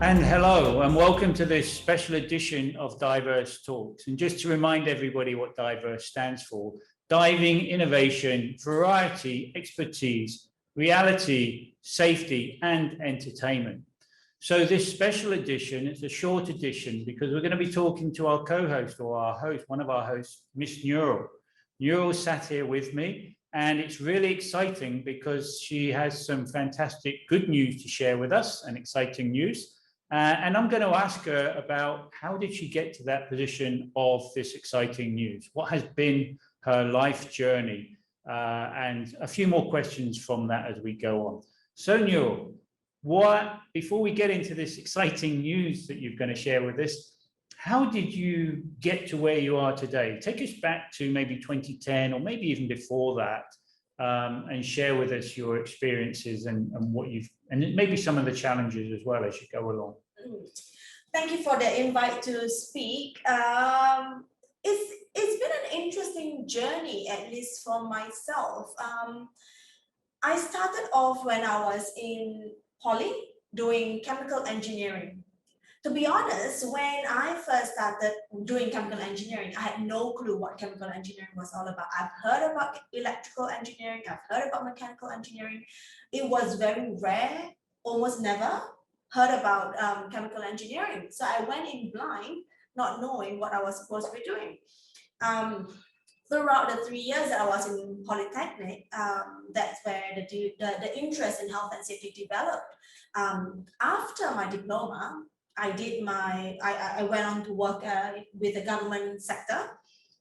And hello, and welcome to this special edition of Diverse Talks. And just to remind everybody what Diverse stands for, diving, innovation, variety, expertise, reality, safety, and entertainment. So this special edition, it's a short edition because we're going to be talking to our co-host or our host, one of our hosts, Miss Nurul. Nurul sat here with me, and it's really exciting because she has some fantastic good news to share with us, and exciting news. And I'm going to ask her about how did she get to that position of this exciting news? What has been her life journey? And a few more questions from that as we go on. So Nurul, before we get into this exciting news that you're going to share with us, how did you get to where you are today? Take us back to maybe 2010 or maybe even before that, and share with us your experiences and what you've, and maybe some of the challenges as well as you go along. Thank you for the invite to speak. It's been an interesting journey, at least for myself. I started off when I was in poly doing chemical engineering. To be honest, when I first started doing chemical engineering, I had no clue what chemical engineering was all about. I've heard about electrical engineering, I've heard about mechanical engineering. It was very rare, almost never heard about chemical engineering. So I went in blind, not knowing what I was supposed to be doing. Throughout the 3 years that I was in Polytechnic, that's where the interest in health and safety developed. After my diploma, I went on to work with the government sector,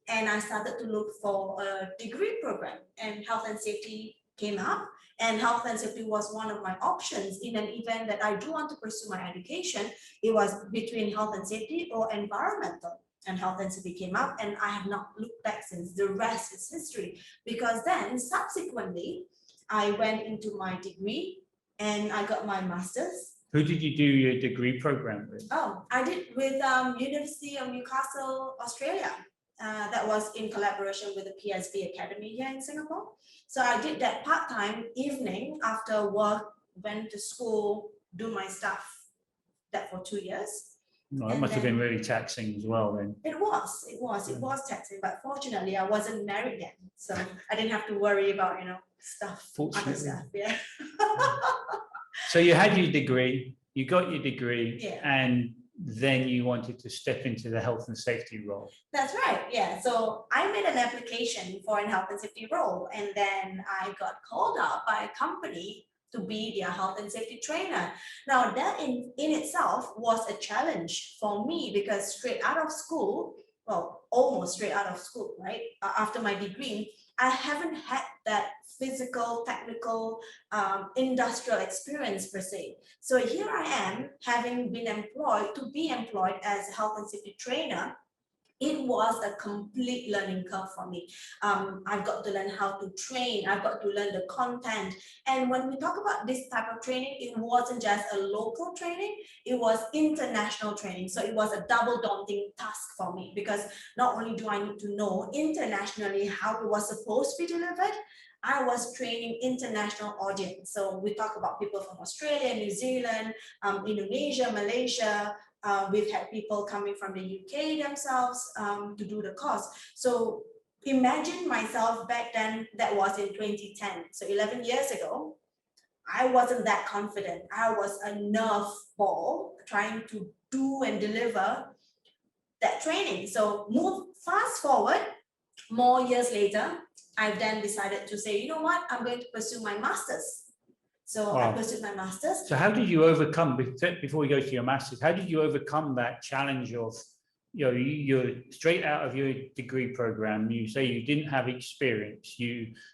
and I started to look for a degree program, and health and safety came up, and health and safety was one of my options in an event that I do want to pursue my education. It was between health and safety or environmental, and health and safety came up, and I have not looked back since. The rest is history, because then subsequently I went into my degree and I got my master's. Who did you do your degree program with? Oh, I did with University of Newcastle, Australia. That was in collaboration with the PSB Academy here in Singapore. So I did that part-time, evening after work, went to school, do my stuff, that for 2 years. No, it must have been really taxing as well then. It was taxing, but fortunately I wasn't married then. So I didn't have to worry about, stuff, other stuff, yeah. So you had your degree, you got your degree, yeah. And then you wanted to step into the health and safety role. That's right, yeah. So I made an application for a health and safety role, and then I got called up by a company to be their health and safety trainer. Now that in itself was a challenge for me, because straight out of school, well, almost straight out of school, right? After my degree, I haven't had that physical, technical, industrial experience per se. So here I am, having been employed as a health and safety trainer. It was a complete learning curve for me. I've got to learn how to train. I've got to learn the content. And when we talk about this type of training, it wasn't just a local training, it was international training. So it was a double daunting task for me, because not only do I need to know internationally how it was supposed to be delivered, I was training international audience. So we talk about people from Australia, New Zealand, Indonesia, Malaysia. We've had people coming from the UK themselves to do the course. So imagine myself back then, that was in 2010. So 11 years ago, I wasn't that confident. I was a nerve ball trying to do and deliver that training. So fast forward, more years later, I then decided to say, you know what, I'm going to pursue my master's. So wow. I pursued my master's. So how did you overcome, before we go to your master's, how did you overcome that challenge of, you're straight out of your degree program, you say you didn't have experience,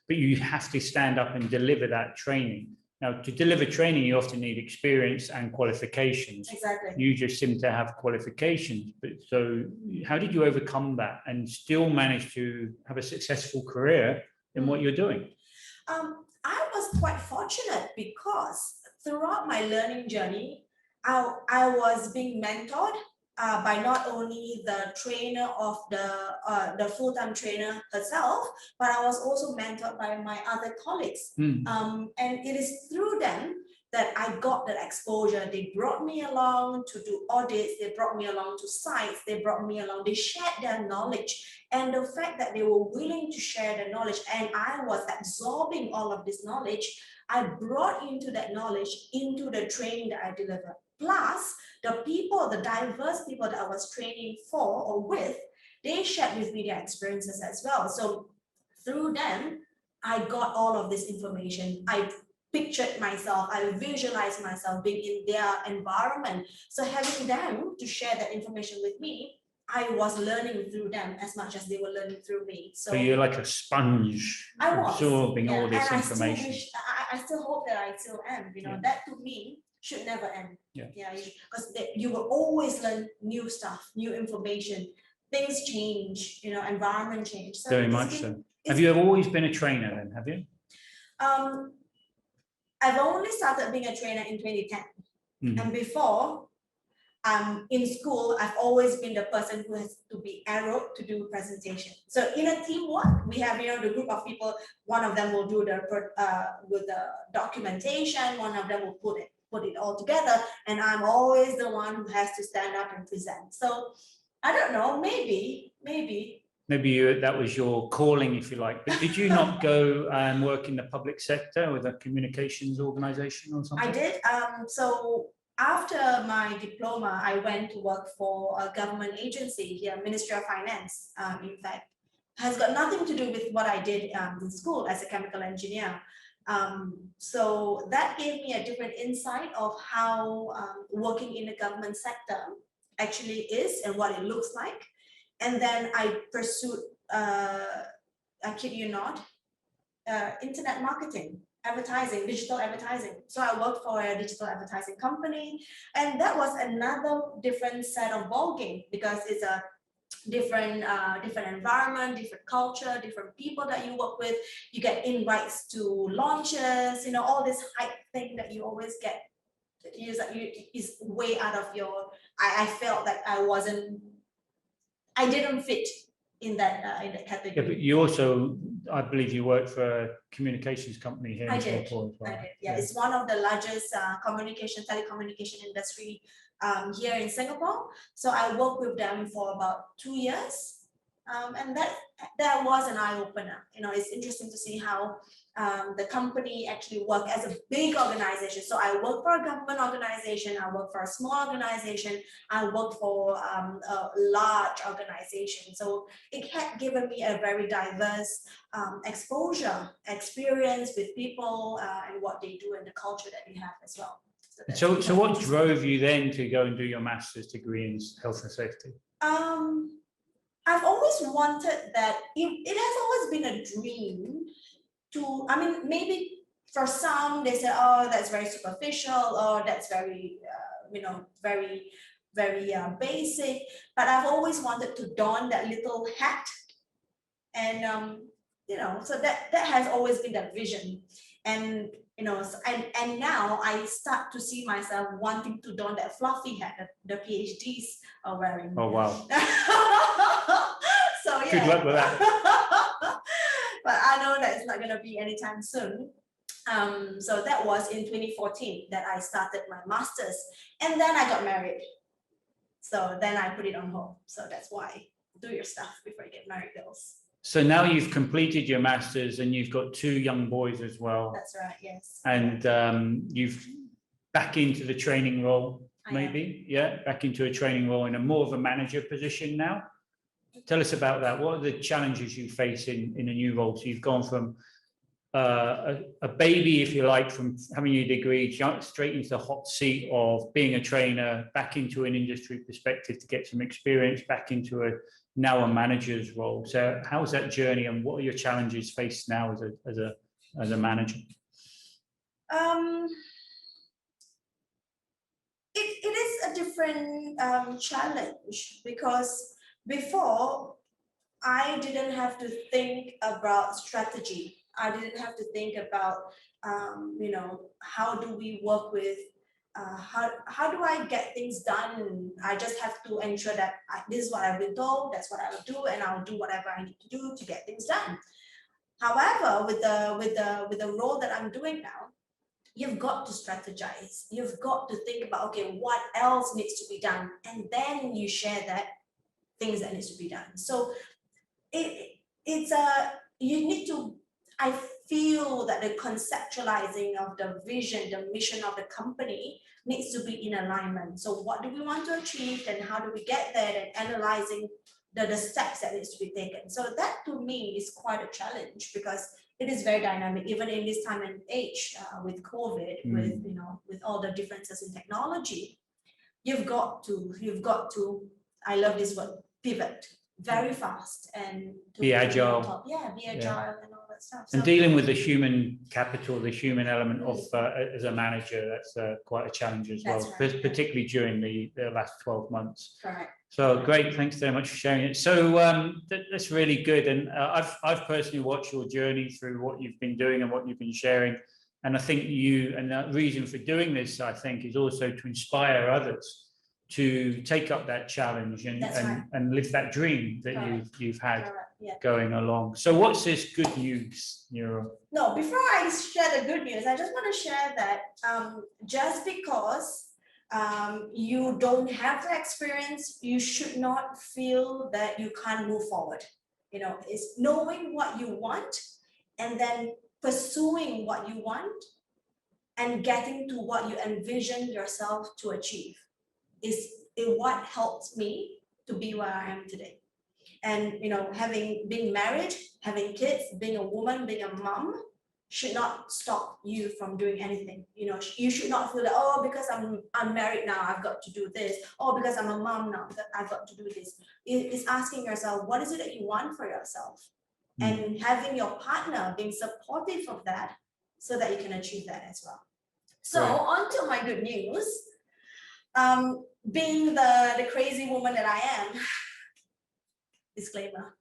but you have to stand up and deliver that training. Now, to deliver training, you often need experience and qualifications. Exactly. You just seem to have qualifications. But so how did you overcome that and still manage to have a successful career in what you're doing? I was quite fortunate, because throughout my learning journey, I was being mentored by not only the trainer of the full-time trainer herself, but I was also mentored by my other colleagues. And it is through them that I got that exposure. They brought me along to do audits, they brought me along to sites, they brought me along, they shared their knowledge. And the fact that they were willing to share their knowledge and I was absorbing all of this knowledge, I brought into that knowledge into the training that I delivered. Plus, the people, the diverse people that I was training for or with, they shared with me their experiences as well. So through them, I got all of this information. I pictured myself, I visualized myself being in their environment. So having them to share that information with me, I was learning through them as much as they were learning through me. So you're like a sponge, I was absorbing all this and information. I still hope that I still am. You know, that to me should never end. Because you will always learn new stuff, new information. Things change, you know, environment change. So very much so. Have you always been a trainer then, have you? I've only started being a trainer in 2010. And before, in school, I've always been the person who has to be arrowed to do presentation. So in a teamwork, we have, you know, the group of people, one of them will do with the documentation, one of them will put it all together. And I'm always the one who has to stand up and present. So I don't know, maybe that was your calling, if you like. But did you not go and work in the public sector with a communications organization or something? I did. So after my diploma, I went to work for a government agency here, Ministry of Finance. In fact, has got nothing to do with what I did in school as a chemical engineer. So that gave me a different insight of how working in the government sector actually is and what it looks like. And then I pursued, I kid you not, internet marketing, advertising, digital advertising. So I worked for a digital advertising company, and that was another different set of ballgame because it's a different environment, different culture, different people that you work with. You get invites to launches, you know, all this hype thing that you always get. Is way out of your. I felt that I didn't fit in that category. Yeah, but you also, I believe you worked for a communications company here in Singapore as well. I did. Yeah, it's one of the largest telecommunication industry here in Singapore. So I worked with them for about 2 years. And that was an eye-opener. You know, it's interesting to see how the company actually work as a big organization. So I work for a government organization, I work for a small organization, I work for a large organization. So it had given me a very diverse experience with people and what they do and the culture that we have as well. So what drove you then to go and do your master's degree in health and safety? I've always wanted that. It has always been a dream to, I mean, maybe for some they say, oh, that's very superficial, or that's very, you know, very basic. But I've always wanted to don that little hat, and you know, so that has always been that vision. And you know, and now I start to see myself wanting to don that fluffy hat that the PhDs are wearing. Oh wow! So yeah. Good luck with that. But I know that it's not going to be anytime soon. So that was in 2014 that I started my master's, and then I got married. So then I put it on hold. So that's why do your stuff before you get married, girls. So now you've completed your master's and you've got 2 young boys as well. That's right, yes. And you've back into the training role, maybe, back into a training role in a more of a manager position now. Tell us about that. What are the challenges you face in a new role? So you've gone from a baby, if you like, from having your degree, straight into the hot seat of being a trainer, back into an industry perspective to get some experience, back into now a manager's role. So how's that journey, and what are your challenges faced now as a manager? It is a different challenge, because before I didn't have to think about strategy. I didn't have to think about you know, how do we work with how do I get things done? I just have to ensure that this is what I've been told, that's what I will do, and I'll do whatever I need to do to get things done. However, with the role that I'm doing now, you've got to strategize. You've got to think about, okay, what else needs to be done? And then you share that things that needs to be done. So you need to, I feel that the conceptualizing of the vision, the mission of the company needs to be in alignment. So what do we want to achieve and how do we get there, and analyzing the steps that needs to be taken. So that to me is quite a challenge, because it is very dynamic, even in this time and age with COVID, with all the differences in technology. You've got to, I love this word, pivot very fast and to be agile. Be agile and all that stuff. And dealing with the human capital, the human element of as a manager, that's quite a challenge as well, right. Particularly during the last 12 months. Correct. So great, thanks very much for sharing it. So that's really good, and I've personally watched your journey through what you've been doing and what you've been sharing, and I think the reason for doing this, I think, is also to inspire others to take up that challenge and live that dream that you've had going along. So what's this good news, Nurul? No, before I share the good news, I just want to share that just because you don't have the experience, you should not feel that you can't move forward. It's knowing what you want and then pursuing what you want and getting to what you envision yourself to achieve is what helps me to be where I am today. And having been married, having kids, being a woman, being a mom should not stop you from doing anything. You should not feel that, oh, because I'm married now, I've got to do this. Oh, because I'm a mom now, I've got to do this. It's asking yourself, what is it that you want for yourself? And having your partner being supportive of that so that you can achieve that as well. So on to my good news. Being the crazy woman that I am, disclaimer,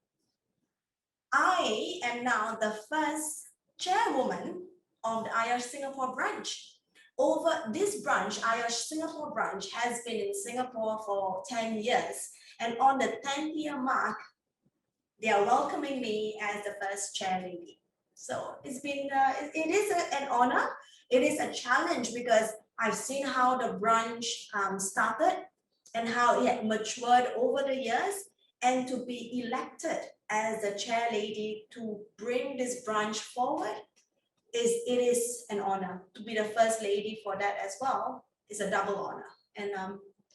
I am now the first chairwoman of the IOSH Singapore branch. Over this branch, IOSH Singapore branch has been in Singapore for 10 years. And on the 10th year mark, they are welcoming me as the first chair lady. So it's been, it is an honor. It is a challenge because I've seen how the branch started and how it had matured over the years, and to be elected as the chair lady to bring this branch forward it is an honor. To be the first lady for that as well is a double honor.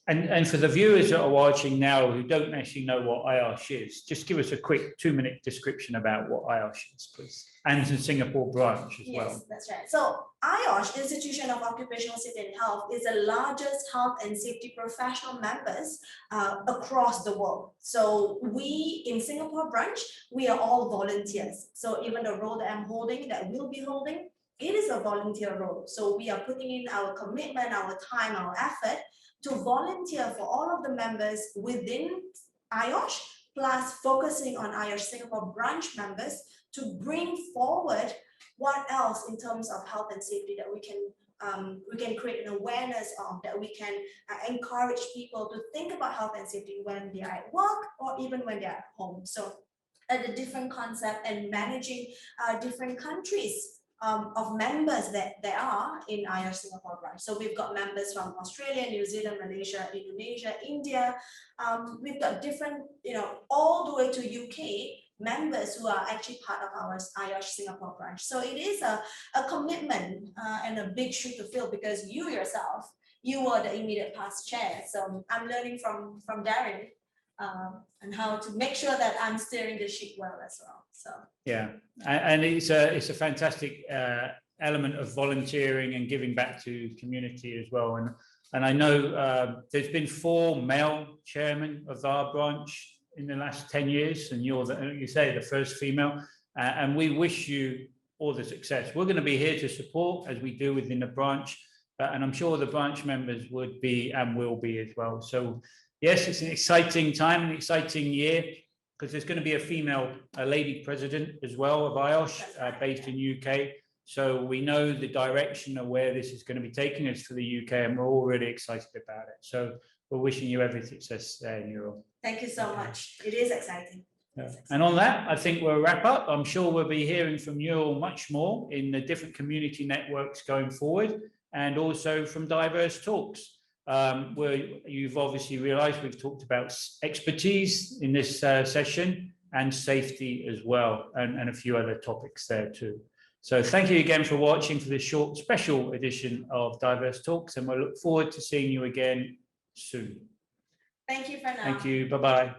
And for the viewers that are watching now who don't actually know what IOSH is, just give us a quick 2-minute description about what IOSH is, please. And the Singapore branch as well. Yes, that's right. So IOSH, Institution of Occupational Safety and Health, is the largest health and safety professional members across the world. So we in Singapore branch, we are all volunteers. So even the role that I'm holding, that we'll be holding, it is a volunteer role. So we are putting in our commitment, our time, our effort to volunteer for all of the members within IOSH, plus focusing on IOSH Singapore branch members to bring forward what else in terms of health and safety that we can create an awareness of, that we can encourage people to think about health and safety when they are at work or even when they are at home. So the different concept and managing different countries of members that there are in IOSH Singapore branch. So we've got members from Australia, New Zealand, Malaysia, Indonesia, India. We've got different, all the way to UK members who are actually part of our IOSH Singapore branch. So it is a commitment and a big shoe to fill, because you yourself, you were the immediate past chair. So I'm learning from Darren and how to make sure that I'm steering the ship well as well. So yeah, and it's a fantastic element of volunteering and giving back to community as well. And I know there's been 4 male chairmen of our branch in the last 10 years, and you're the first female, and we wish you all the success. We're going to be here to support, as we do within the branch, and I'm sure the branch members would be and will be as well. So yes, it's an exciting time, an exciting year, because there's going to be a lady president as well of IOSH, based in UK. So we know the direction of where this is going to be taking us for the UK, and we're all really excited about it. So we're wishing you every success there, Nurul. Thank you so much. It is exciting. And on that, I think we'll wrap up. I'm sure we'll be hearing from Nurul much more in the different community networks going forward, and also from Diverse Talks, where you've obviously realized we've talked about expertise in this session and safety as well, and a few other topics there too. So thank you again for watching for this short special edition of Diverse Talks, and we'll look forward to seeing you again soon. Thank you for now. Thank you. Bye-bye.